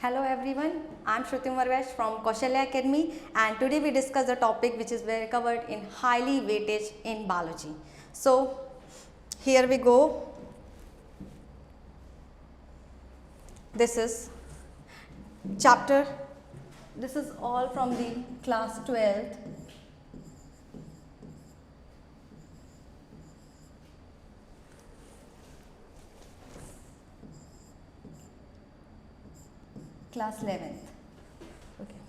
Hello everyone, I am Shruti Marvesh from Kaushalya Academy, and today we discuss a topic which is very covered in highly weightage in biology. So here we go. This is chapter, this is all from the class 12th. Class 11th. Okay.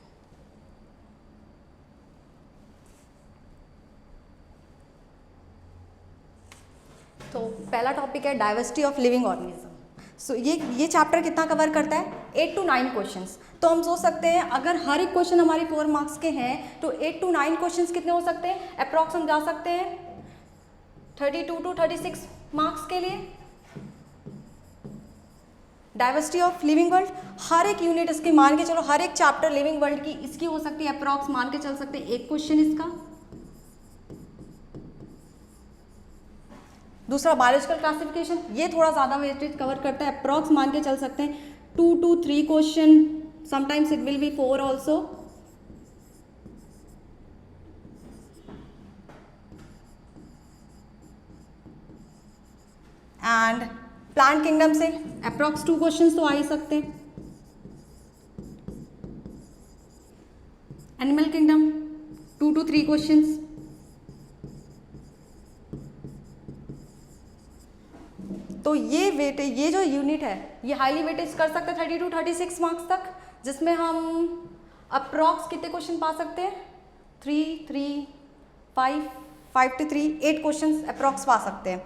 तो पहला topic है diversity of living organism. सो ये chapter कितना cover करता है? 8 to 9 questions. तो हम सोच सकते हैं अगर हर एक क्वेश्चन हमारे 4 मार्क्स के हैं तो 8 to 9 क्वेश्चंस कितने हो सकते हैं? अप्रॉक्स हम जा सकते हैं 32 to 36 मार्क्स के लिए. डाइवर्सिटी ऑफ लिविंग वर्ल्ड, हर एक यूनिट इसकी मान के चलो, हर एक चैप्टर लिविंग वर्ल्ड की इसकी हो सकती है अप्रॉक्स मान के चल सकते हैं एक क्वेश्चन इसका. दूसरा बायोलॉजिकल क्लासिफिकेशन, ये थोड़ा ज़्यादा वेटेज कवर करता है, अप्रॉक्स मान के चल सकते हैं 2 to 3 question, sometimes it will B 4 also. And plant kingdom से अप्रॉक्स 2 क्वेश्चंस तो आ ही सकते हैं. Animal kingdom 2 to 3 questions. तो ये जो यूनिट है ये हाईली वेटेज कर सकते हैं 30 to 36 मार्क्स तक, जिसमें हम अप्रॉक्स कितने क्वेश्चन पा सकते हैं? 3, 3, 5 to 3, 8 क्वेश्चन अप्रॉक्स पा सकते हैं.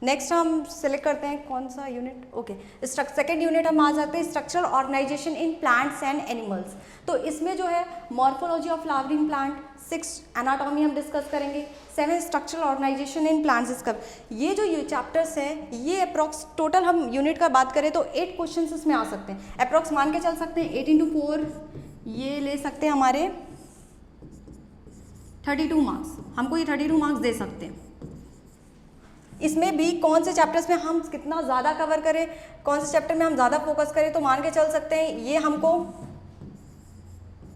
नेक्स्ट हम सिलेक्ट करते हैं कौन सा यूनिट. ओके, सेकेंड यूनिट हम आ जाते हैं structural organisation in plants and animals. तो इसमें जो है morphology of flowering plant, 6 anatomy हम डिस्कस करेंगे, 7 स्ट्रक्चरल ऑर्गेनाइजेशन इन प्लांट्स. इसका ये जो चैप्टर्स हैं ये अप्रॉक्स टोटल हम यूनिट का बात करें तो 8 क्वेश्चन इसमें आ सकते हैं. अप्रॉक्स मान के चल सकते हैं 8 into 4, ये ले सकते हैं हमारे 32 मार्क्स. हमको ये 32 मार्क्स दे सकते हैं. इसमें भी कौन से चैप्टर्स में हम कितना ज़्यादा कवर करें, कौन से चैप्टर में हम ज़्यादा फोकस करें, तो मान के चल सकते हैं ये हमको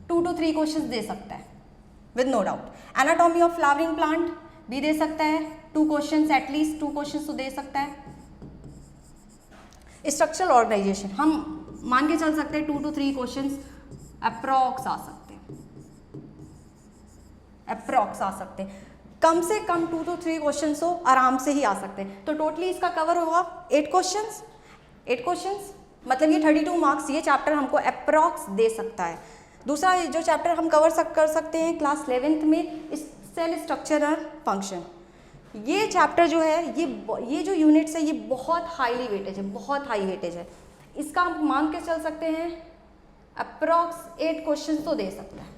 2 to 3 क्वेश्चंस दे सकता है with no doubt. Anatomy of flowering plant भी दे सकता है 2 क्वेश्चंस, एटलीस्ट 2 क्वेश्चंस तो दे सकता है. स्ट्रक्चरल ऑर्गेनाइजेशन हम मान के चल सकते हैं 2 to 3 क्वेश्चंस अप्रॉक्स आ सकते हैं, अप्रॉक्स आ सकते हैं. कम से कम 2 to 3 क्वेश्चंस हो आराम से ही आ सकते हैं. तो टोटली इसका कवर हुआ 8 क्वेश्चंस, मतलब ये 32 मार्क्स ये चैप्टर हमको अप्रॉक्स दे सकता है. दूसरा जो चैप्टर हम कवर कर सकते हैं क्लास 11th में सेल स्ट्रक्चर और फंक्शन. ये चैप्टर जो है ये जो यूनिट्स है ये बहुत हाईली वेटेज है, बहुत हाई वेटेज है. इसका हम मान के चल सकते हैं अप्रॉक्स 8 क्वेश्चन तो दे सकता है,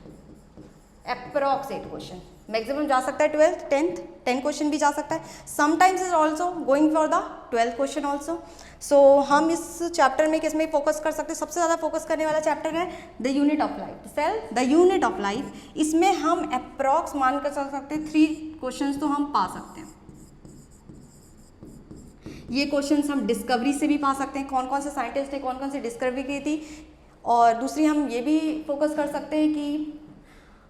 अप्रॉक्स 8 क्वेश्चन. मैक्सिमम जा सकता है 12th 10th 10 क्वेश्चन भी जा सकता है. Sometimes is also going for the 12th question also. So हम इस चैप्टर में किस में फोकस कर सकते हैं? सबसे ज़्यादा फोकस करने वाला चैप्टर है the unit of life, cell the unit of life. इसमें हम अप्रॉक्स मान कर चल सकते हैं 3 क्वेश्चन तो हम पा सकते हैं. ये क्वेश्चंस हम डिस्कवरी से भी पा सकते हैं, कौन कौन से साइंटिस्ट ने कौन कौन सी डिस्कवरी की थी. और दूसरी हम ये भी फोकस कर सकते हैं कि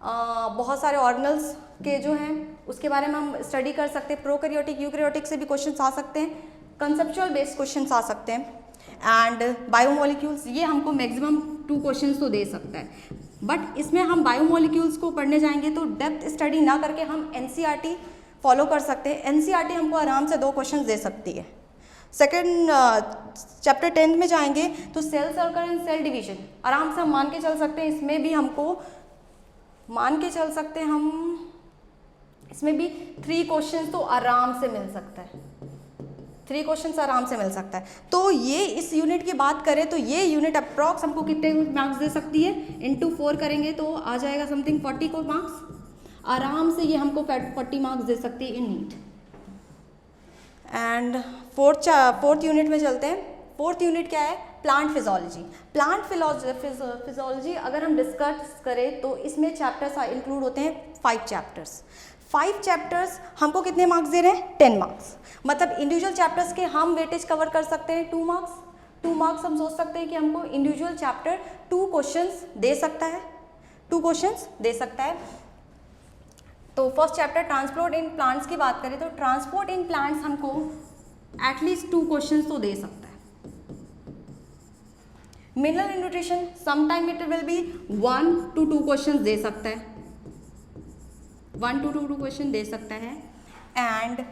बहुत सारे ऑर्गेनल्स के जो हैं उसके बारे में हम स्टडी कर सकते हैं. प्रोकैरियोटिक यूकैरियोटिक से भी क्वेश्चंस आ सकते हैं, कंसेप्चुअल बेस्ड क्वेश्चंस आ सकते हैं. एंड बायोमोलिक्यूल्स ये हमको मैक्सिमम 2 क्वेश्चंस तो दे सकता है. बट इसमें हम बायोमोलिक्यूल्स को पढ़ने जाएंगे तो डेप्थ स्टडी ना करके हम एनसीईआरटी फॉलो कर सकते हैं. एनसीईआरटी हमको आराम से 2 क्वेश्चन दे सकती है. सेकेंड चैप्टर 10 में जाएंगे तो cell cycle and cell division आराम से हम मान के चल सकते हैं. इसमें भी हमको मान के चल सकते हैं हम इसमें भी 3 क्वेश्चन तो आराम से मिल सकता है, 3 क्वेश्चन आराम से मिल सकता है. तो ये इस यूनिट की बात करें तो ये यूनिट अप्रॉक्स हमको कितने मार्क्स दे सकती है? into 4 करेंगे तो आ जाएगा समथिंग 40 को मार्क्स. आराम से ये हमको 40 मार्क्स दे सकती है इन नीट. एंड फोर्थ यूनिट में चलते हैं. फोर्थ यूनिट क्या है? Plant physiology. प्लांट फिजियोलॉजी अगर हम डिस्कस करें तो इसमें चैप्टर्स इंक्लूड होते हैं 5 चैप्टर्स. 5 चैप्टर्स हमको कितने मार्क्स दे रहे हैं? 10 मार्क्स. मतलब इंडिविजुअल चैप्टर्स के हम वेटेज कवर कर सकते हैं 2 मार्क्स, 2 मार्क्स हम सोच सकते हैं कि हमको इंडिविजुअल चैप्टर 2 क्वेश्चंस दे सकता है, 2 क्वेश्चंस दे सकता है। तो first chapter transport in plants की बात करें तो ट्रांसपोर्ट इन प्लांट्स हमको एटलीस्ट 2 क्वेश्चंस तो दे सकता है। Mineral nutrition sometime it will be 1 to 2 questions दे सकता है, 1 to 2 क्वेश्चन दे सकता है। And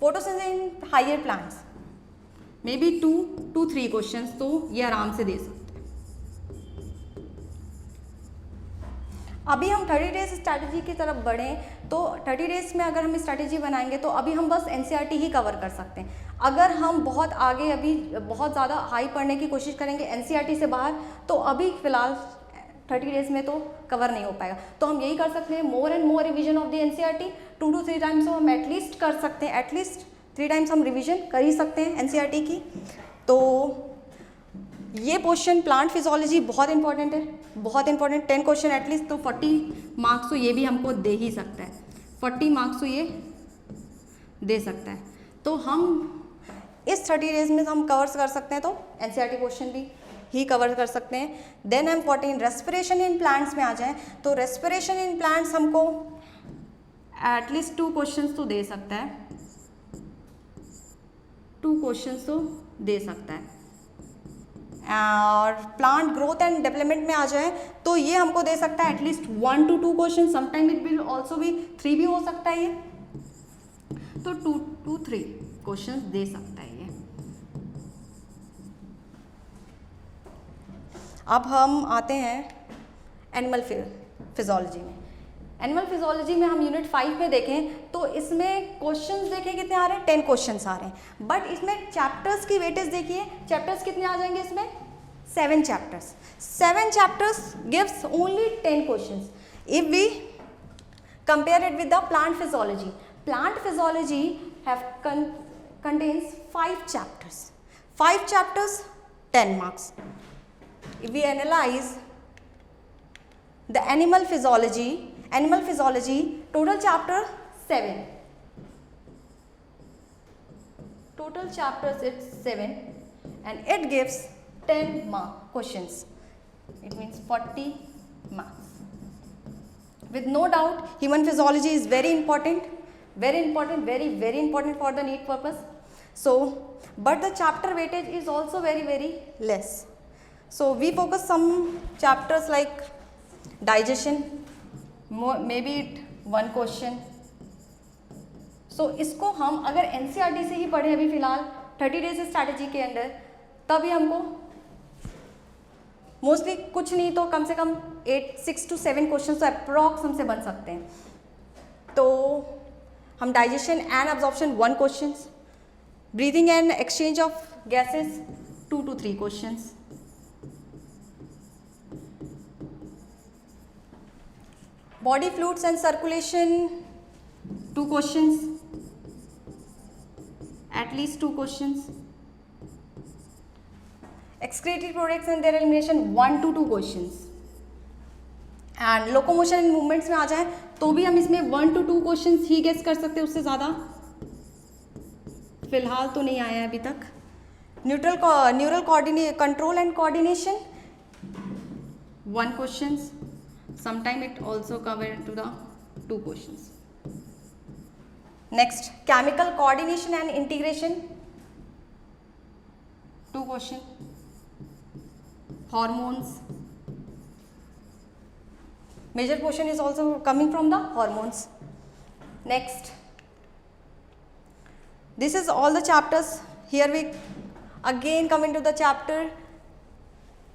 photosynthesis in higher plants may be 2 to 3 questions तो ये आराम से दे सकते हैं। अभी हम 30 डेज स्ट्रैटेजी की तरफ बढ़ें तो 30 डेज में अगर हम स्ट्रैटेजी बनाएंगे तो अभी हम बस एनसीईआरटी ही कवर कर सकते हैं। अगर हम बहुत आगे अभी बहुत ज़्यादा हाई पढ़ने की कोशिश करेंगे एनसीईआरटी से बाहर तो अभी फ़िलहाल 30 डेज में तो कवर नहीं हो पाएगा। तो हम यही कर सकते हैं, more and more revision of the NCERT 2 to 3 times हम एटलीस्ट कर सकते हैं, एटलीस्ट 3 टाइम्स हम रिवीजन कर ही सकते हैं एनसीईआरटी की। तो ये क्वेश्चन प्लांट फिजियोलॉजी बहुत इंपॉर्टेंट है, बहुत इंपॉर्टेंट, 10 क्वेश्चन एटलीस्ट, तो 40 मार्क्स तो ये भी हमको दे ही सकता है, 40 मार्क्स तो ये दे सकता है। तो हम इस 30 डेज में हम कवर कर सकते हैं, तो एनसीईआरटी क्वेश्चन भी ही कवर कर सकते हैं। देन हम 14 रेस्पिरेशन इन प्लांट्स में आ जाएं तो रेस्पिरेशन इन प्लांट्स हमको एटलीस्ट 2 क्वेश्चंस तो दे सकता है, 2 क्वेश्चंस तो दे सकता है। और प्लांट ग्रोथ एंड डेवलपमेंट में आ जाए तो ये हमको दे सकता है at least 1 to 2 question, sometime it will also भी 3 भी हो सकता है ये, तो 2 to 3 क्वेश्चंस दे सकता है ये। अब हम आते हैं एनिमल फिजियोलॉजी में। एनिमल फिजियोलॉजी में हम यूनिट 5 में देखें तो इसमें क्वेश्चंस देखें कितने आ रहे हैं, 10 क्वेश्चंस आ रहे हैं। बट इसमें चैप्टर्स की वेटेज देखिए, चैप्टर्स कितने आ जाएंगे इसमें, 7 chapters. 7 chapters gives only 10 questions. If we compare it with the plant physiology, plant physiology contains 5 chapters, 5 chapters 10 marks. If we analyze the animal physiology total chapter 7, total chapters it's 7 and it gives 10 mark questions, it means 40 marks. With no doubt human physiology is very important, very important for the NEET purpose. So but the chapter weightage is also very less. So we focus some chapters like digestion, maybe 1 question. So इसको हम अगर NCERT से ही पढ़े अभी फ़िलहाल 30 days strategy के अंदर, तभी हमको मोस्टली कुछ नहीं तो कम से कम 6 to 7 क्वेश्चन तो अप्रॉक्स हमसे बन सकते हैं। तो हम digestion and absorption 1 question, breathing and exchange of gases 2 to 3 questions, body fluids and circulation 2 questions, at least 2 questions, excretory products and their elimination 1 to 2 questions. And locomotion and movements में आ जाए तो भी हम इसमें 1 to 2 क्वेश्चंस ही गेस कर सकते हैं, उससे ज़्यादा फिलहाल तो नहीं आया है अभी तक। Neural control and coordination 1 questions, sometime it also cover to the 2 questions. Next, chemical coordination and integration 2 question, hormones, major portion is also coming from the hormones. Next, this is all the chapters. Here we again come into the chapter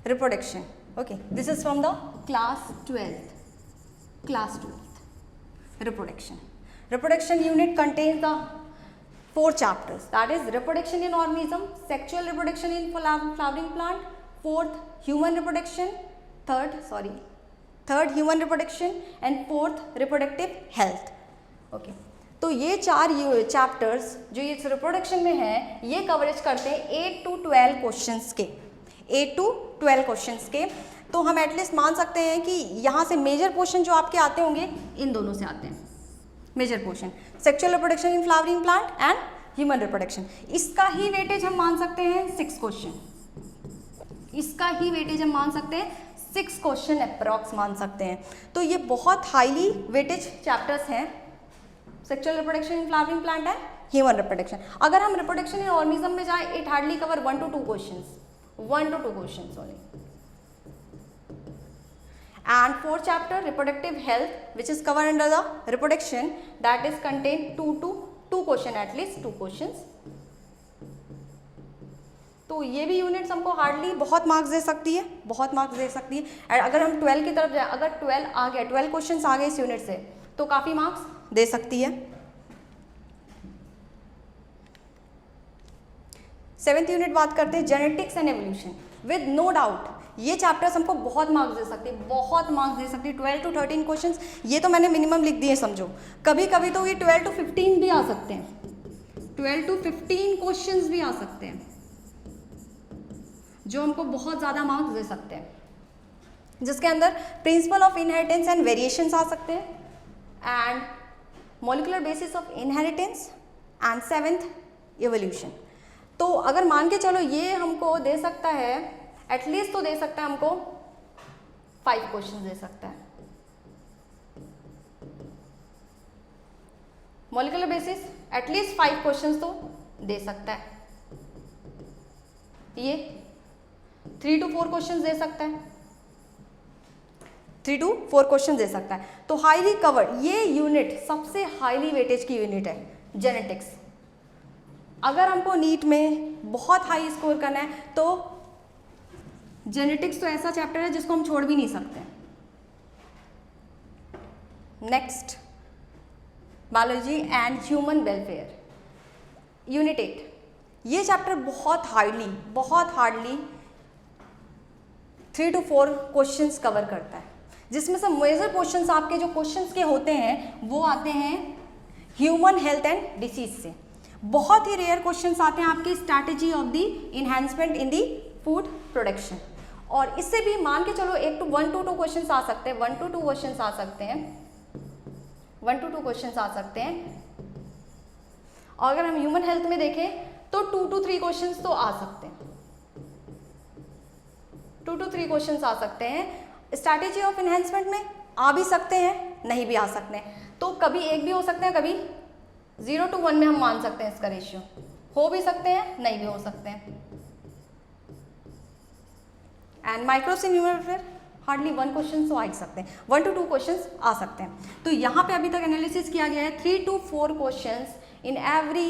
reproduction. Okay, this is from the class 12th reproduction. Reproduction unit contains the 4 chapters, that is reproduction in organism, sexual reproduction in flowering plant, 4th human reproduction, third human reproduction and 4th reproductive health. Okay, तो ये 4 chapters जो ये reproduction में हैं ये coverage करते हैं 8 to 12 questions के, 8 to 12 क्वेश्चंस के। तो हम एटलीस्ट मान सकते हैं कि यहाँ से मेजर पोर्शन जो आपके आते होंगे इन दोनों से आते हैं, major portion sexual reproduction in flowering plant and human reproduction. इसका ही वेटेज हम मान सकते हैं 6 क्वेश्चन, इसका ही वेटेज हम मान सकते हैं 6 क्वेश्चन अप्रॉक्स मान सकते हैं। तो ये बहुत हाईली वेटेज चैप्टर्स हैं, sexual reproduction in flowering plant and human reproduction. अगर हम रिप्रोडक्शन इन ऑर्गेनिज्म में जाएं, it hardly cover 1 to 2 questions, 1 to 2 questions only. And fourth chapter, reproductive health, which is covered under the reproduction, that is contain 2 question, at least 2 questions. तो ये भी units हमको hardly बहुत marks दे सकती है, बहुत मार्क्स दे सकती है। और अगर हम 12 की तरफ जाए, अगर 12 आ गया, 12 क्वेश्चंस आ गए इस यूनिट से, तो काफ़ी मार्क्स दे सकती है। 7th यूनिट बात करते हैं genetics and evolution. With no doubt ये चैप्टर्स हमको बहुत मार्क्स दे सकती है, बहुत मार्क्स दे सकती है। 12 to 13 क्वेश्चंस, ये तो मैंने मिनिमम लिख दिए समझो। कभी कभी तो ये 12 to 15 भी आ सकते हैं, 12 to 15 क्वेश्चंस भी आ सकते हैं, जो हमको बहुत ज़्यादा मार्क्स दे सकते हैं, जिसके अंदर principle of inheritance and variations आ सकते हैं, and molecular basis of inheritance, and 7th evolution. तो अगर मान के चलो ये हमको दे सकता है, एटलीस्ट तो दे सकता है हमको 5 क्वेश्चन दे सकता है। मॉलिक्यूलर बेसिस एटलीस्ट 5 क्वेश्चन तो दे सकता है। ये 3 to 4 क्वेश्चन दे सकता है, 3 to 4 क्वेश्चन दे सकता है। तो हाईली कवर्ड ये यूनिट सबसे हाईली वेटेज की यूनिट है, जेनेटिक्स। अगर हमको नीट में बहुत हाई स्कोर करना है तो जेनेटिक्स तो ऐसा चैप्टर है जिसको हम छोड़ भी नहीं सकते। Next, biology and human welfare, unit 8। ये चैप्टर बहुत हार्डली 3 to 4 क्वेश्चंस कवर करता है, जिसमें से मेजर क्वेश्चंस आपके जो क्वेश्चंस के होते हैं वो आते हैं ह्यूमन हेल्थ एंड डिसीज से। बहुत ही रेयर क्वेश्चंस आते हैं आपके strategy of the enhancement in the food production. और इससे भी मान के चलो 1 to 2 क्वेश्चंस आ सकते हैं, 1 to 2 क्वेश्चंस आ सकते हैं, 1 to 2 क्वेश्चंस आ सकते हैं। और अगर हम ह्यूमन हेल्थ में देखें तो 2 to 3 क्वेश्चंस तो आ सकते हैं, 2 to 3 क्वेश्चंस आ सकते हैं। स्ट्रैटेजी ऑफ इन्हांसमेंट में आ भी सकते हैं, नहीं भी आ सकते हैं। तो कभी एक भी हो सकते हैं, कभी 0 to 1 में हम मान सकते हैं इसका रेशियो, हो भी सकते हैं, नहीं भी हो सकते हैं। And microbes in human welfare hardly 1 question तो आ ही सकते हैं, 1 to 2 क्वेश्चंस आ सकते हैं। तो यहाँ पे अभी तक एनालिसिस किया गया है 3 to 4 questions in every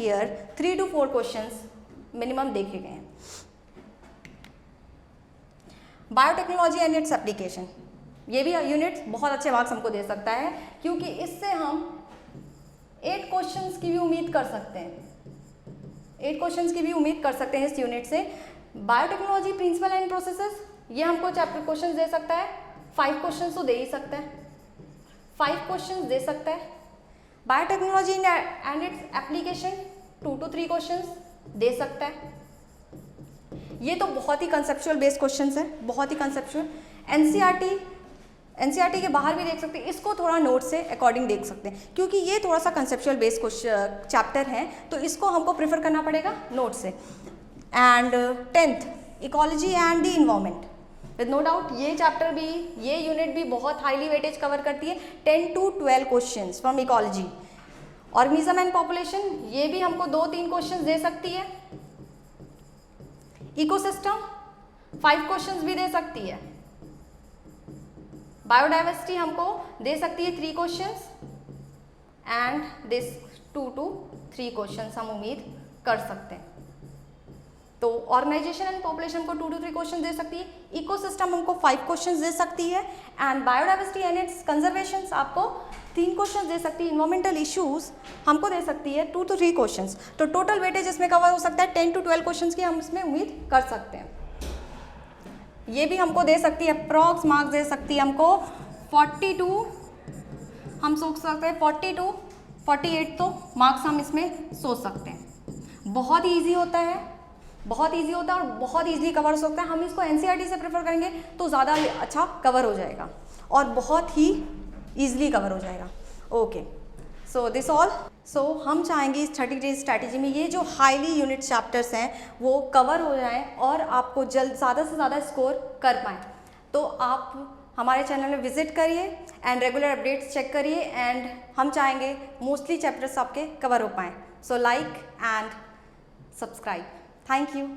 year, 3 to 4 questions minimum देखे गए हैं। बायोटेक्नोलॉजी एंड इट्स एप्लीकेशन, ये भी यूनिट बहुत अच्छे मार्क्स हमको दे सकता है, क्योंकि इससे हम 8 क्वेश्चंस की भी उम्मीद कर सकते हैं, 8 क्वेश्चंस की भी उम्मीद कर सकते हैं इस यूनिट से। बायोटेक्नोलॉजी प्रिंसिपल एंड प्रोसेसेस, ये हमको चैप्टर क्वेश्चंस दे सकता है, 5 क्वेश्चंस तो दे ही सकता है, 5 क्वेश्चंस दे सकता है। Biotechnology and its application 2 to 3 questions दे सकता है। ये तो बहुत ही कंसेप्चुअल बेस्ड क्वेश्चंस है, बहुत ही कंसेप्चुअल। एनसीईआरटी के बाहर भी देख सकते हैं, इसको थोड़ा नोट से अकॉर्डिंग देख सकते हैं, क्योंकि ये थोड़ा सा कंसेप्चुअल बेस्ड चैप्टर है, तो इसको हमको प्रेफर करना पड़ेगा नोट से। And 10th, ecology and the environment, with no doubt ये चैप्टर भी, ये यूनिट भी बहुत हाईली वेटेज कवर करती है। 10 to 12 questions from ecology. Organism and population, ये भी हमको 2-3 क्वेश्चंस दे सकती है। इकोसिस्टम 5 क्वेश्चंस भी दे सकती है। बायोडाइवर्सिटी हमको दे सकती है 3 questions, and this 2 to 3 questions हम उम्मीद कर सकते हैं। तो ऑर्गेनाइजेशन एंड पॉपुलेशन को 2 to 3 क्वेश्चन दे सकती है, इकोसिस्टम हमको 5 क्वेश्चंस दे सकती है, and biodiversity and it's conservation आपको 3 क्वेश्चन दे सकती है। इन्वायरमेंटल इश्यूज हमको दे सकती है 2 to 3 क्वेश्चंस। तो टोटल वेटेज इसमें कवर हो सकता है 10 to 12 क्वेश्चंस की हम इसमें उम्मीद कर सकते हैं। ये भी हमको दे सकती है, अप्रॉक्स मार्क्स दे सकती है हमको 42, हम सोच सकते हैं 40 to 48 तो मार्क्स हम इसमें सोच सकते हैं। बहुत ही ईजी होता है, बहुत ईजी होता है और बहुत ईजिली कवर हो सकता है। हम इसको एनसीईआरटी से प्रेफर करेंगे तो ज़्यादा अच्छा कवर हो जाएगा और बहुत ही ईजिली कवर हो जाएगा। Okay, so this all. So हम चाहेंगे इस 30 डेज स्ट्रैटेजी में ये जो हाईली यूनिट चैप्टर्स हैं वो कवर हो जाएं और आपको जल्द ज़्यादा से ज़्यादा स्कोर कर पाएँ। तो आप हमारे चैनल में विजिट करिए एंड रेगुलर अपडेट्स चेक करिए एंड हम चाहेंगे मोस्टली चैप्टर्स आपके कवर हो पाएँ। So like and subscribe. Thank you.